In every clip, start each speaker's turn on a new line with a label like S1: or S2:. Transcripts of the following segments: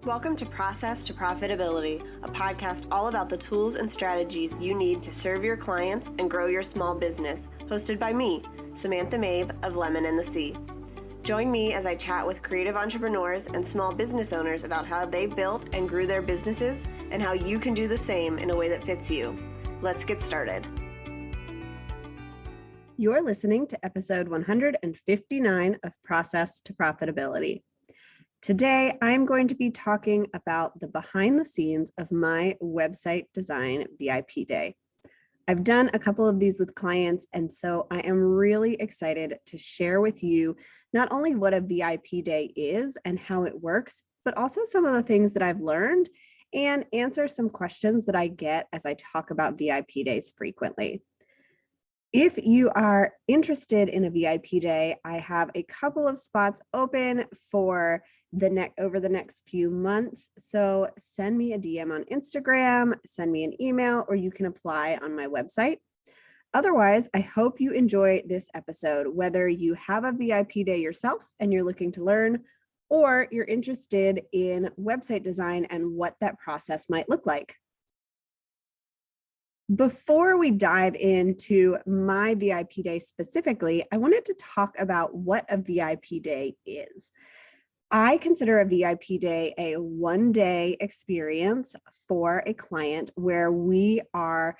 S1: Welcome to Process to Profitability, a podcast all about the tools and strategies you need to serve your clients and grow your small business, hosted by me, Samantha Mabe of Lemon and the Sea. Join me as I chat with creative entrepreneurs and small business owners about how they built and grew their businesses and how you can do the same in a way that fits you. Let's get started. You're listening to episode 159 of Process to Profitability. Today, I'm going to be talking about the behind the scenes of my website design VIP day. I've done a couple of these with clients, and so I am really excited to share with you not only what a VIP day is and how it works, but also some of the things that I've learned and answer some questions that I get as I talk about VIP days frequently. If you are interested in a VIP day, I have a couple of spots open for over the next few months. So send me a DM on Instagram, send me an email, or you can apply on my website. Otherwise, I hope you enjoy this episode, whether you have a VIP day yourself and you're looking to learn, or you're interested in website design and what that process might look like. Before we dive into my VIP day specifically, I wanted to talk about what a VIP day is. I consider a VIP day a one-day experience for a client where we are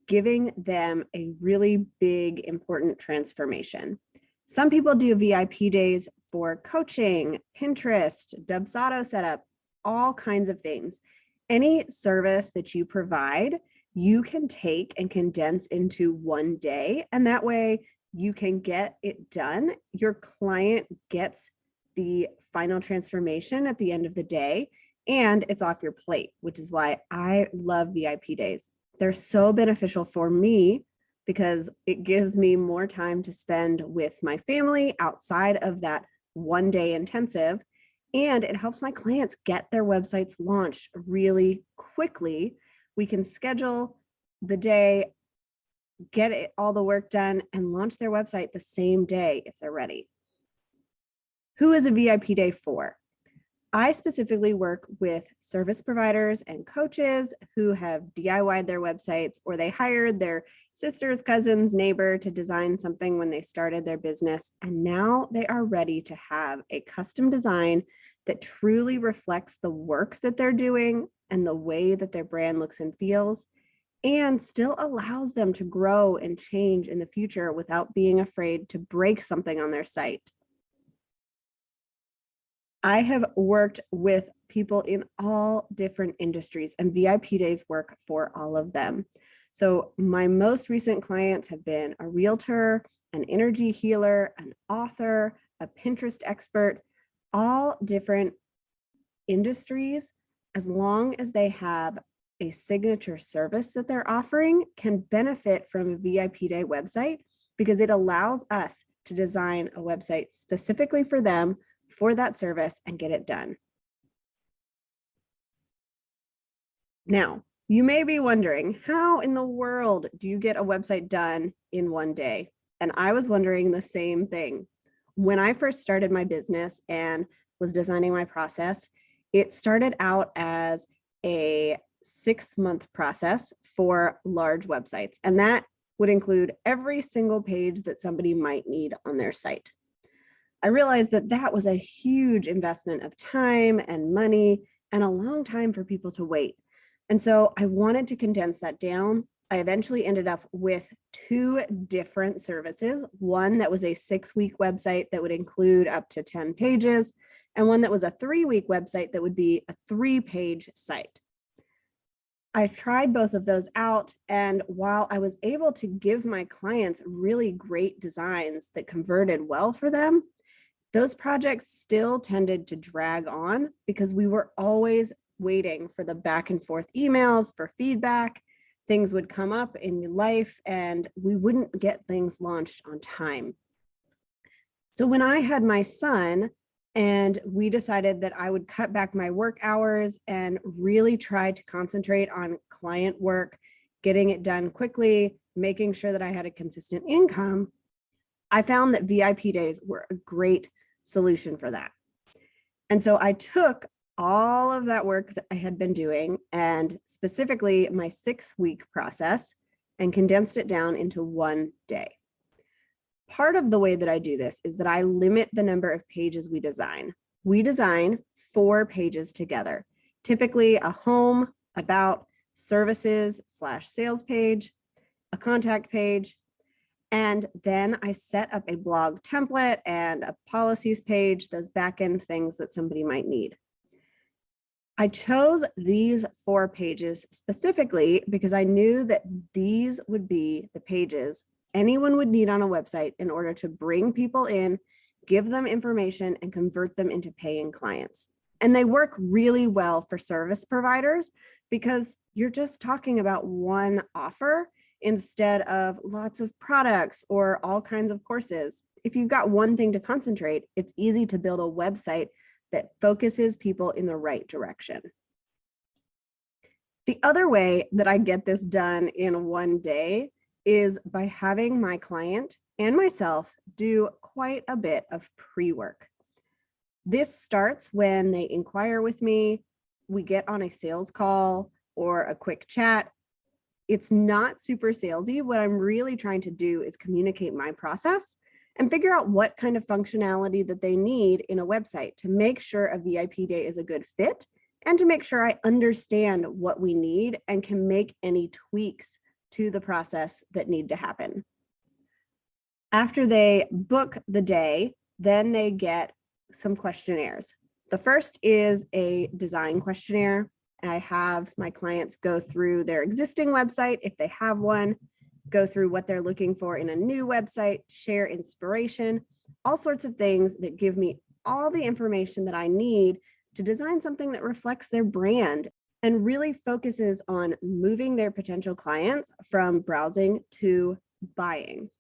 S1: giving them a really big, important transformation. Some people do VIP days for coaching, Pinterest, Dubsado setup, all kinds of things. Any service that you provide, you can take and condense into one day, and that way you can get it done. Your client gets the final transformation at the end of the day, and it's off your plate, which is why I love VIP days. They're so beneficial for me because it gives me more time to spend with my family outside of that one day intensive, and it helps my clients get their websites launched really quickly. We can schedule the day, get all the work done, and launch their website the same day if they're ready. Who is a VIP day for? I specifically work with service providers and coaches who have DIY'd their websites, or they hired their sister's cousin's neighbor to design something when they started their business, and now they are ready to have a custom design that truly reflects the work that they're doing and the way that their brand looks and feels, and still allows them to grow and change in the future without being afraid to break something on their site. I have worked with people in all different industries, and VIP days work for all of them. So my most recent clients have been a realtor, an energy healer, an author, a Pinterest expert, all different industries. As long as they have a signature service that they're offering, can benefit from a VIP day website because it allows us to design a website specifically for them, for that service, and get it done. Now, you may be wondering, how in the world do you get a website done in one day? And I was wondering the same thing. When I first started my business and was designing my process, it started out as a 6-month process for large websites, and that would include every single page that somebody might need on their site. I realized that that was a huge investment of time and money and a long time for people to wait. And so I wanted to condense that down. I eventually ended up with 2 different services, one that was a 6-week website that would include up to 10 pages, and one that was a 3-week website that would be a 3-page site. I tried both of those out, and while I was able to give my clients really great designs that converted well for them, those projects still tended to drag on because we were always waiting for the back and forth emails for feedback. Things would come up in life and we wouldn't get things launched on time. So when I had my son, and we decided that I would cut back my work hours and really try to concentrate on client work, getting it done quickly, making sure that I had a consistent income, I found that VIP days were a great solution for that. And so I took all of that work that I had been doing, and specifically my 6-week process, and condensed it down into one day. Part of the way that I do this is that I limit the number of pages we design. We design 4 pages together, typically a home, about, services/sales page, a contact page, and then I set up a blog template and a policies page, those back-end things that somebody might need. I chose these 4 pages specifically because I knew that these would be the pages anyone would need on a website in order to bring people in, give them information, and convert them into paying clients. And they work really well for service providers because you're just talking about one offer instead of lots of products or all kinds of courses. If you've got one thing to concentrate, it's easy to build a website that focuses people in the right direction. The other way that I get this done in one day is by having my client and myself do quite a bit of pre-work. This starts when they inquire with me, we get on a sales call or a quick chat. It's not super salesy. What I'm really trying to do is communicate my process and figure out what kind of functionality that they need in a website to make sure a VIP day is a good fit, and to make sure I understand what we need and can make any tweaks to the process that need to happen. After they book the day, then they get some questionnaires. The first is a design questionnaire. I have my clients go through their existing website, if they have one, go through what they're looking for in a new website, share inspiration, all sorts of things that give me all the information that I need to design something that reflects their brand and really focuses on moving their potential clients from browsing to buying.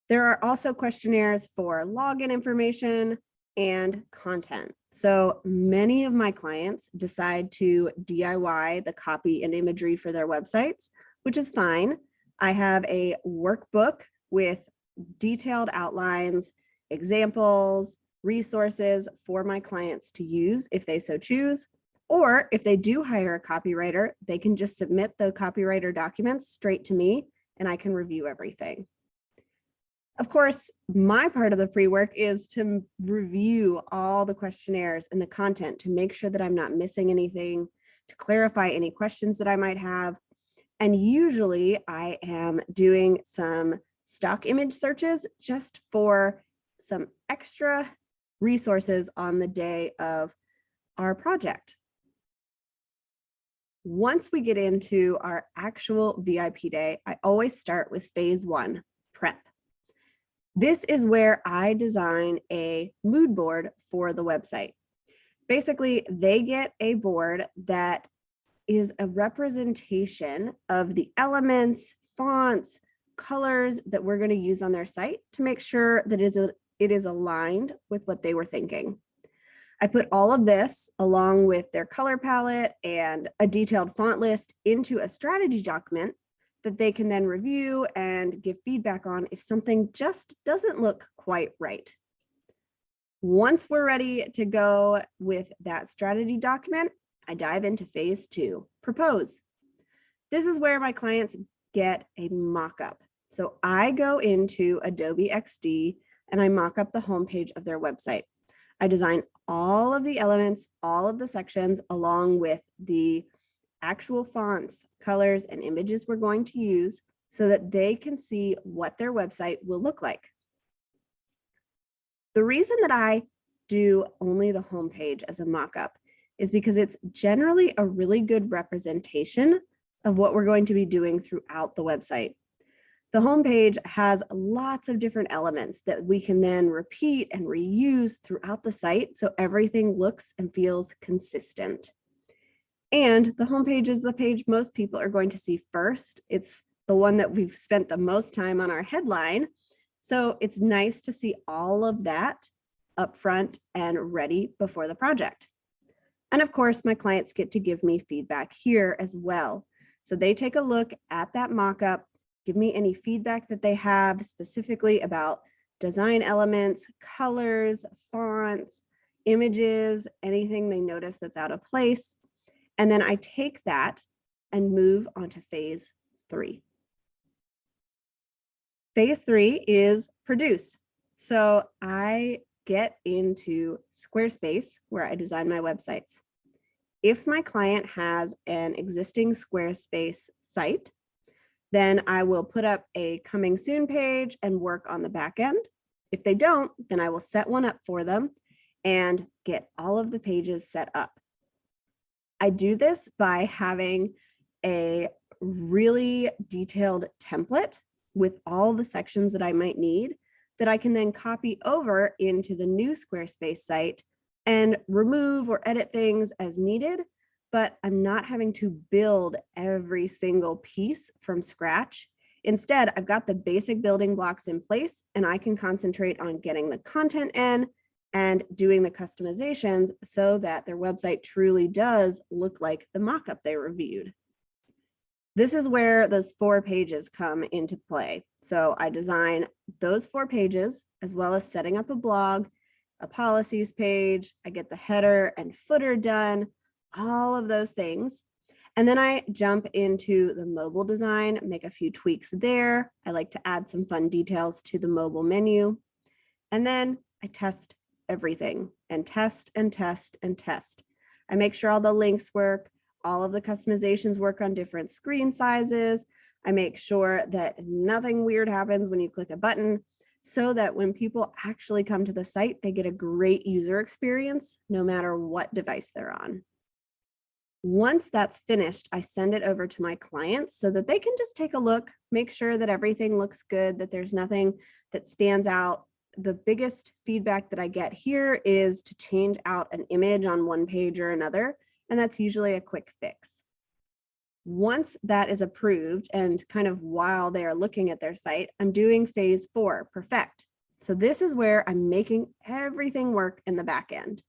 S1: There are also questionnaires for login information and content. So many of my clients decide to DIY the copy and imagery for their websites, which is fine. I have a workbook with detailed outlines, examples, resources for my clients to use if they so choose. Or if they do hire a copywriter, they can just submit the copywriter documents straight to me and I can review everything. Of course, my part of the pre-work is to review all the questionnaires and the content to make sure that I'm not missing anything, to clarify any questions that I might have. And usually I am doing some stock image searches just for some extra resources on the day of our project. Once we get into our actual VIP day, I always start with phase 1, prep. This is where I design a mood board for the website. Basically, they get a board that is a representation of the elements, fonts, colors that we're going to use on their site to make sure that it is aligned with what they were thinking. I put all of this along with their color palette and a detailed font list into a strategy document that they can then review and give feedback on if something just doesn't look quite right. Once we're ready to go with that strategy document, I dive into phase 2, propose. This is where my clients get a mock-up. So I go into Adobe XD and I mock up the homepage of their website. I design all of the elements, all of the sections, along with the actual fonts, colors, and images we're going to use so that they can see what their website will look like. The reason that I do only the homepage as a mock-up is because it's generally a really good representation of what we're going to be doing throughout the website. The homepage has lots of different elements that we can then repeat and reuse throughout the site so everything looks and feels consistent. And the homepage is the page most people are going to see first. It's the one that we've spent the most time on our headline. So it's nice to see all of that up front and ready before the project. And of course, my clients get to give me feedback here as well. So they take a look at that mock-up, give me any feedback that they have specifically about design elements, colors, fonts, images, anything they notice that's out of place. And then I take that and move on to phase 3. Phase 3 is produce. So I get into Squarespace where I design my websites. If my client has an existing Squarespace site, then I will put up a coming soon page and work on the back end. If they don't, then I will set one up for them and get all of the pages set up. I do this by having a really detailed template with all the sections that I might need that I can then copy over into the new Squarespace site and remove or edit things as needed, but I'm not having to build every single piece from scratch. Instead, I've got the basic building blocks in place and I can concentrate on getting the content in and doing the customizations so that their website truly does look like the mock-up they reviewed. This is where those 4 pages come into play. So I design those 4 pages as well as setting up a blog, a policies page, I get the header and footer done, all of those things. And then I jump into the mobile design, make a few tweaks there. I like to add some fun details to the mobile menu. And then I test everything and test and test and test. I make sure all the links work, all of the customizations work on different screen sizes. I make sure that nothing weird happens when you click a button so that when people actually come to the site, they get a great user experience no matter what device they're on. Once that's finished, I send it over to my clients so that they can just take a look, make sure that everything looks good, that there's nothing that stands out. The biggest feedback that I get here is to change out an image on one page or another, and that's usually a quick fix. Once that is approved and kind of while they are looking at their site, I'm doing phase 4, perfect. So this is where I'm making everything work in the back end.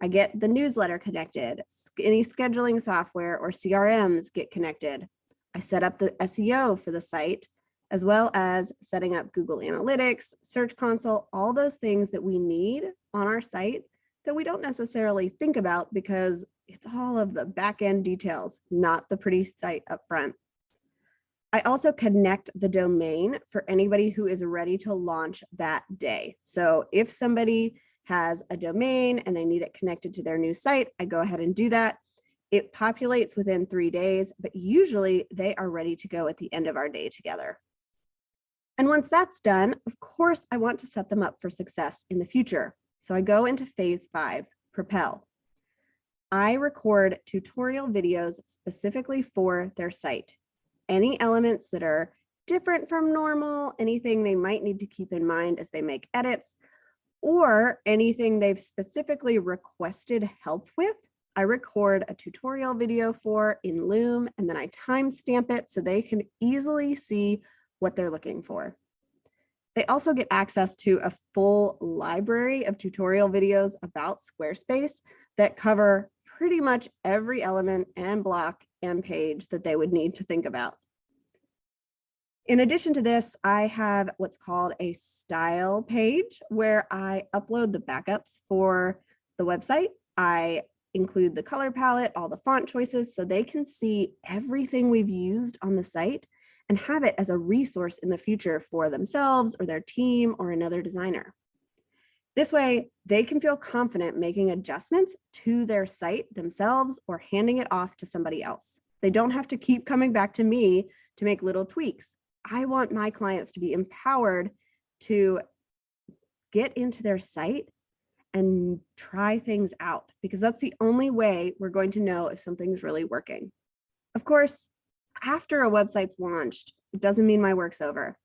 S1: I get the newsletter connected, any scheduling software or CRMs get connected. I set up the SEO for the site, as well as setting up Google Analytics, Search Console, all those things that we need on our site that we don't necessarily think about because it's all of the back end details, not the pretty site up front. I also connect the domain for anybody who is ready to launch that day. So if somebody has a domain and they need it connected to their new site, I go ahead and do that. It populates within 3 days, but usually they are ready to go at the end of our day together. And once that's done, of course, I want to set them up for success in the future. So I go into phase 5, propel. I record tutorial videos specifically for their site. Any elements that are different from normal, anything they might need to keep in mind as they make edits, or anything they've specifically requested help with, I record a tutorial video for in Loom, and then I timestamp it so they can easily see what they're looking for. They also get access to a full library of tutorial videos about Squarespace that cover pretty much every element and block and page that they would need to think about. In addition to this, I have what's called a style page where I upload the backups for the website. I include the color palette, all the font choices, so they can see everything we've used on the site and have it as a resource in the future for themselves or their team or another designer. This way, they can feel confident making adjustments to their site themselves or handing it off to somebody else. They don't have to keep coming back to me to make little tweaks. I want my clients to be empowered to get into their site and try things out, because that's the only way we're going to know if something's really working. Of course, after a website's launched, it doesn't mean my work's over.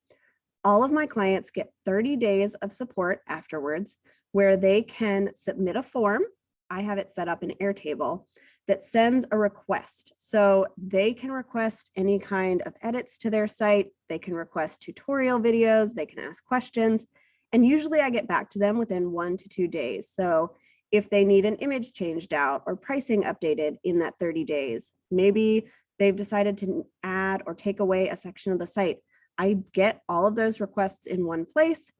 S1: All of my clients get 30 days of support afterwards where they can submit a form. I have it set up in Airtable that sends a request. So they can request any kind of edits to their site. They can request tutorial videos. They can ask questions. And usually I get back to them within 1 to 2 days. So if they need an image changed out or pricing updated in that 30 days, maybe they've decided to add or take away a section of the site, I get all of those requests in one place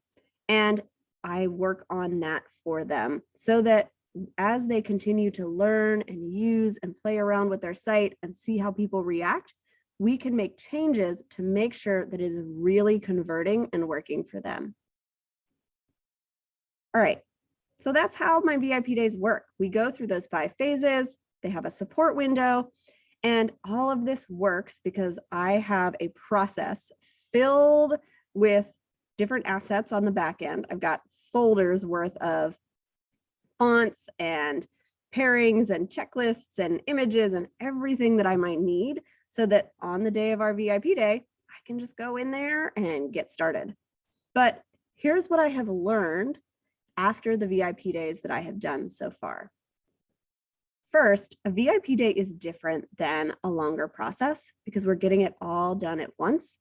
S1: and I work on that for them so that as they continue to learn and use and play around with their site and see how people react, we can make changes to make sure that it is really converting and working for them. All right, so that's how my VIP days work. We go through those 5 phases. They have a support window, and all of this works because I have a process filled with different assets on the back end. I've got folders worth of fonts and pairings and checklists and images and everything that I might need, so that on the day of our VIP day, I can just go in there and get started. But here's what I have learned after the VIP days that I have done so far. First, a VIP day is different than a longer process because we're getting it all done at once.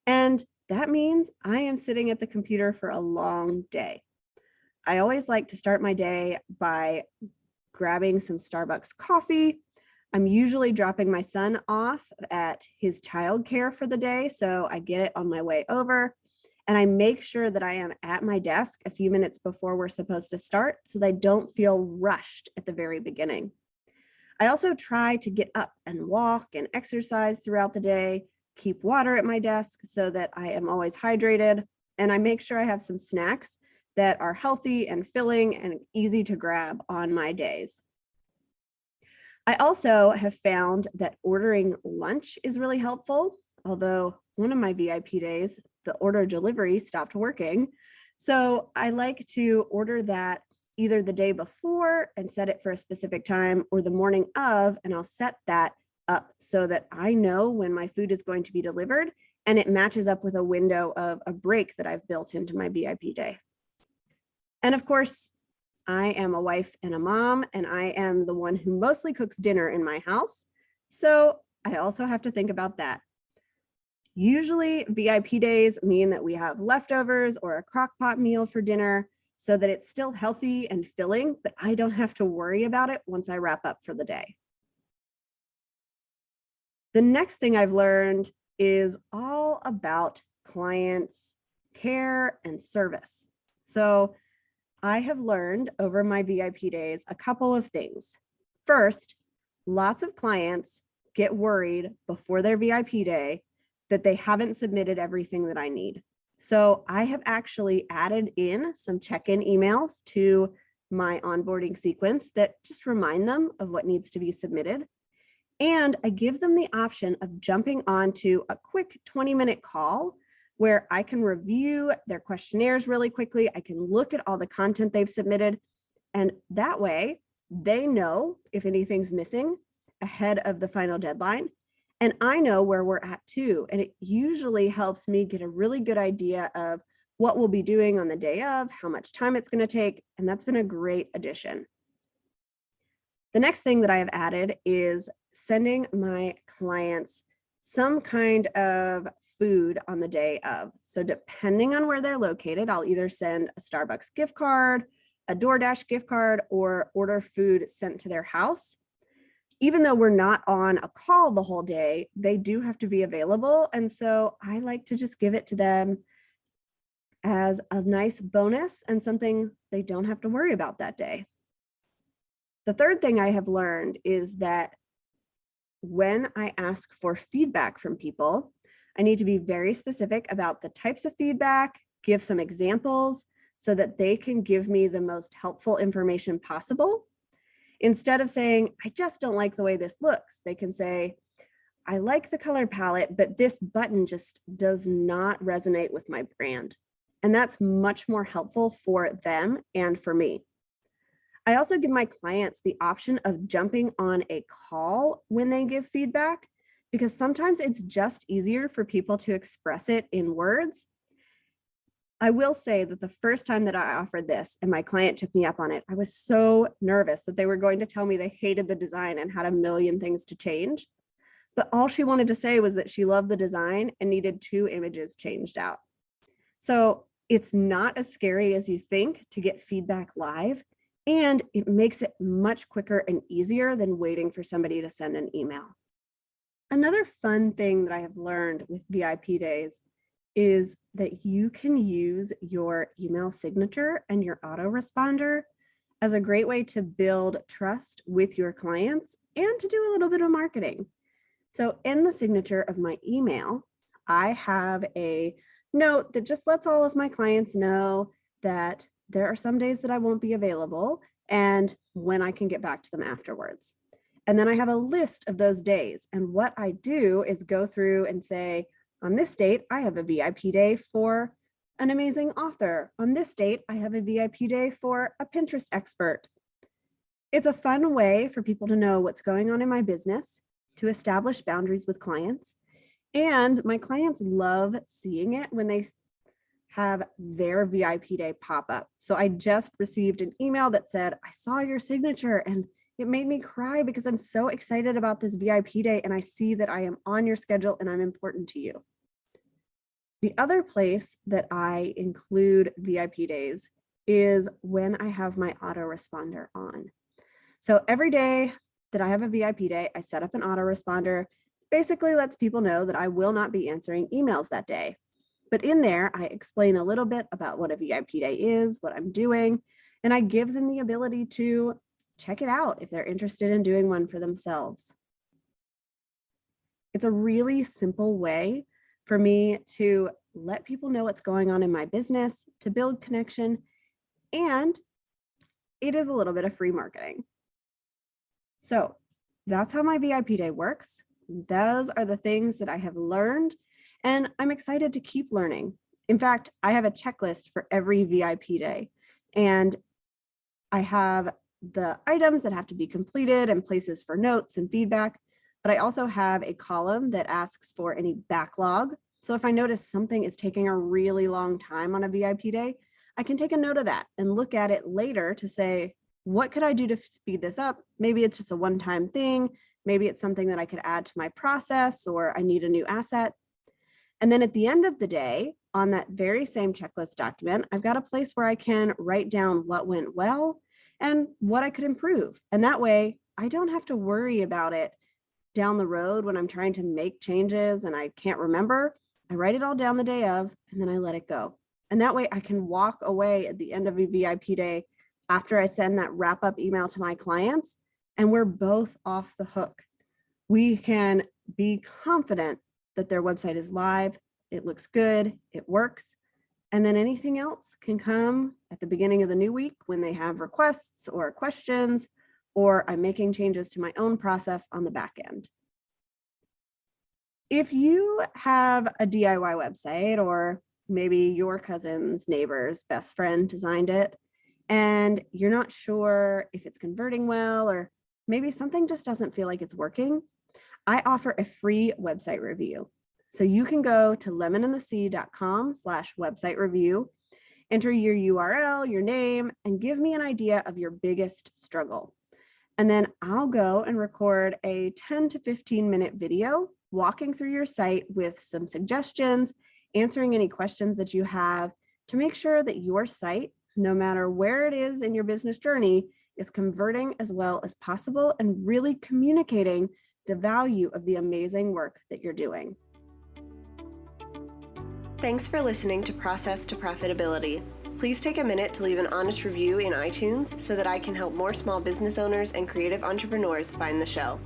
S1: And that means I am sitting at the computer for a long day. I always like to start my day by grabbing some Starbucks coffee. I'm usually dropping my son off at his childcare for the day, so I get it on my way over. And I make sure that I am at my desk a few minutes before we're supposed to start so that I don't feel rushed at the very beginning. I also try to get up and walk and exercise throughout the day, keep water at my desk so that I am always hydrated, and I make sure I have some snacks that are healthy and filling and easy to grab on my days. I also have found that ordering lunch is really helpful, although one of my VIP days, the order delivery stopped working. So I like to order that either the day before and set it for a specific time, or the morning of, and I'll set that up so that I know when my food is going to be delivered, and it matches up with a window of a break that I've built into my VIP day. And of course, I am a wife and a mom, and I am the one who mostly cooks dinner in my house. So I also have to think about that. Usually VIP days mean that we have leftovers or a crock pot meal for dinner so that it's still healthy and filling, but I don't have to worry about it once I wrap up for the day. The next thing I've learned is all about clients' care and service. So I have learned over my VIP days a couple of things. First, lots of clients get worried before their VIP day that they haven't submitted everything that I need. So I have actually added in some check-in emails to my onboarding sequence that just remind them of what needs to be submitted. And I give them the option of jumping onto a quick 20-minute call where I can review their questionnaires really quickly. I can look at all the content they've submitted, and that way they know if anything's missing ahead of the final deadline. And I know where we're at too. And it usually helps me get a really good idea of what we'll be doing on the day of, how much time it's going to take. And that's been a great addition. The next thing that I have added is sending my clients some kind of food on the day of. So depending on where they're located, I'll either send a Starbucks gift card, a DoorDash gift card, or order food sent to their house. Even though we're not on a call the whole day, they do have to be available. And so I like to just give it to them as a nice bonus and something they don't have to worry about that day. The third thing I have learned is that when I ask for feedback from people, I need to be very specific about the types of feedback, give some examples so that they can give me the most helpful information possible. Instead of saying, I just don't like the way this looks, they can say, I like the color palette, but this button just does not resonate with my brand. And that's much more helpful for them and for me. I also give my clients the option of jumping on a call when they give feedback, because sometimes it's just easier for people to express it in words. I will say that the first time that I offered this and my client took me up on it, I was so nervous that they were going to tell me they hated the design and had a million things to change. But all she wanted to say was that she loved the design and needed 2 images changed out. So it's not as scary as you think to get feedback live, and it makes it much quicker and easier than waiting for somebody to send an email. Another fun thing that I have learned with VIP days is that you can use your email signature and your autoresponder as a great way to build trust with your clients and to do a little bit of marketing. So in the signature of my email, I have a note that just lets all of my clients know that there are some days that I won't be available and when I can get back to them afterwards. And then I have a list of those days. And what I do is go through and say, on this date, I have a VIP day for an amazing author. On this date, I have a VIP day for a Pinterest expert. It's a fun way for people to know what's going on in my business, to establish boundaries with clients. And my clients love seeing it when they have their VIP day pop up. So I just received an email that said, I saw your signature and it made me cry because I'm so excited about this VIP day and I see that I am on your schedule and I'm important to you. The other place that I include VIP days is when I have my autoresponder on. So every day that I have a VIP day, I set up an autoresponder. Basically lets people know that I will not be answering emails that day. But in there, I explain a little bit about what a VIP day is, what I'm doing, and I give them the ability to check it out if they're interested in doing one for themselves. It's a really simple way for me to let people know what's going on in my business, to build connection, and it is a little bit of free marketing. So that's how my VIP day works. Those are the things that I have learned, and I'm excited to keep learning. In fact, I have a checklist for every VIP day, and I have the items that have to be completed and places for notes and feedback, but I also have a column that asks for any backlog. So if I notice something is taking a really long time on a VIP day, I can take a note of that and look at it later to say, what could I do to speed this up? Maybe it's just a one-time thing. Maybe it's something that I could add to my process, or I need a new asset. And then at the end of the day, on that very same checklist document, I've got a place where I can write down what went well and what I could improve. And that way I don't have to worry about it down the road when I'm trying to make changes and I can't remember. I write it all down the day of, and then I let it go. And that way I can walk away at the end of a VIP day after I send that wrap up email to my clients, and we're both off the hook. We can be confident that their website is live, it looks good, it works, and then anything else can come at the beginning of the new week when they have requests or questions, or I'm making changes to my own process on the back end. If you have a DIY website, or maybe your cousin's neighbor's best friend designed it, and you're not sure if it's converting well, or maybe something just doesn't feel like it's working, I offer a free website review. So you can go to lemonandthesea.com/website review, enter your URL, your name, and give me an idea of your biggest struggle. And then I'll go and record a 10 to 15 minute video walking through your site with some suggestions, answering any questions that you have to make sure that your site, no matter where it is in your business journey, is converting as well as possible and really communicating the value of the amazing work that you're doing. Thanks for listening to Process to Profitability. Please take a minute to leave an honest review in iTunes so that I can help more small business owners and creative entrepreneurs find the show.